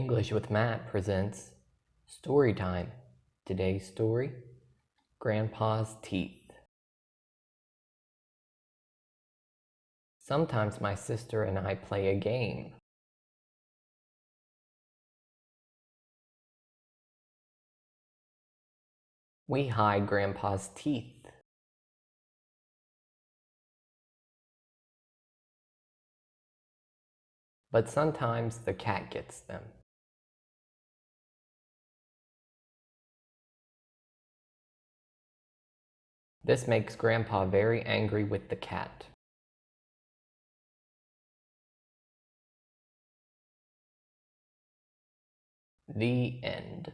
English with Matt presents Story Time. Today's story, Grandpa's Teeth. Sometimes my sister and I play a game. We hide Grandpa's teeth. But sometimes the cat gets them. This makes Grandpa very angry with the cat. The end.